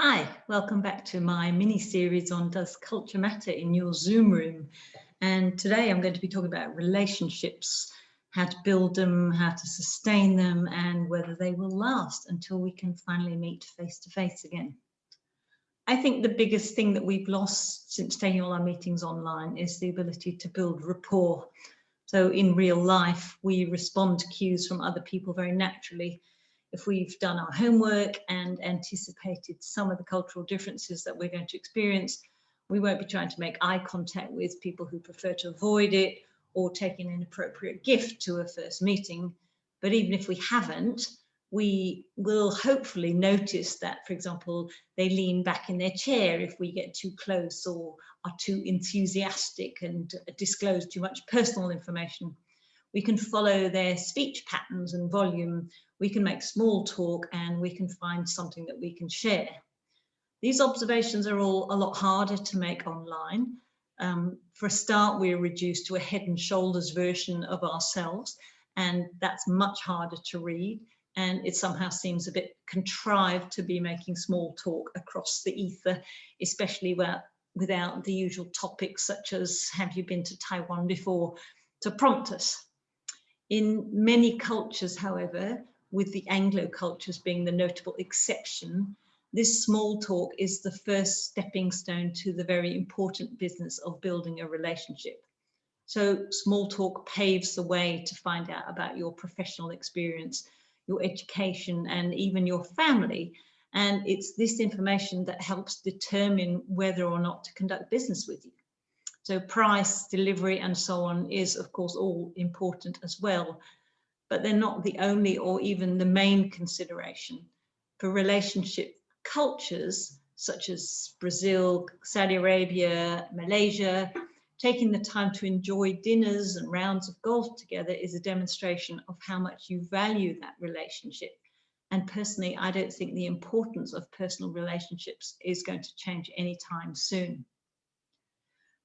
Hi, welcome back to my mini-series on Does Culture Matter in Your Zoom Room? And today I'm going to be talking about relationships, how to build them, how to sustain them, and whether they will last until we can finally meet face to face again. I think the biggest thing that we've lost since taking all our meetings online is the ability to build rapport. So in real life, we respond to cues from other people very naturally. If we've done our homework and anticipated some of the cultural differences that we're going to experience, we won't be trying to make eye contact with people who prefer to avoid it or take an inappropriate gift to a first meeting. But even if we haven't, we will hopefully notice that, for example, they lean back in their chair if we get too close or are too enthusiastic and disclose too much personal information. We can follow their speech patterns and volume. We can make small talk and we can find something that we can share. These observations are all a lot harder to make online. For a start, we're reduced to a head and shoulders version of ourselves, and that's much harder to read. And it somehow seems a bit contrived to be making small talk across the ether, especially without the usual topics such as, have you been to Taiwan before, to prompt us. In many cultures, however, with the Anglo cultures being the notable exception, this small talk is the first stepping stone to the very important business of building a relationship. So small talk paves the way to find out about your professional experience, your education, and even your family. And it's this information that helps determine whether or not to conduct business with you. So price, delivery, and so on is, of course, all important as well, but they're not the only or even the main consideration. For relationship cultures, such as Brazil, Saudi Arabia, Malaysia, taking the time to enjoy dinners and rounds of golf together is a demonstration of how much you value that relationship. And personally, I don't think the importance of personal relationships is going to change anytime soon.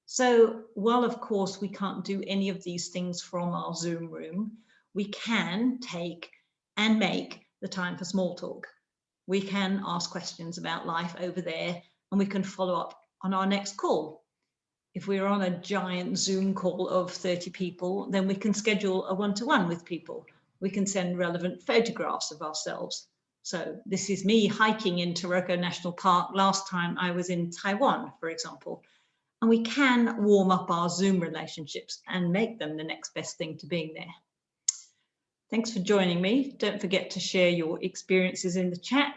So while, of course, we can't do any of these things from our Zoom room, we can take and make the time for small talk. We can ask questions about life over there, and we can follow up on our next call. If we're on a giant Zoom call of 30 people, then we can schedule a one-to-one with people. We can send relevant photographs of ourselves. So this is me hiking in Taroko National Park last time I was in Taiwan, for example. And we can warm up our Zoom relationships and make them the next best thing to being there. Thanks for joining me. Don't forget to share your experiences in the chat.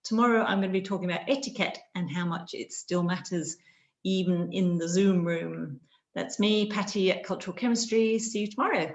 Tomorrow I'm going to be talking about etiquette and how much it still matters even in the Zoom room. That's me, Patty at Cultural Chemistry. See you tomorrow.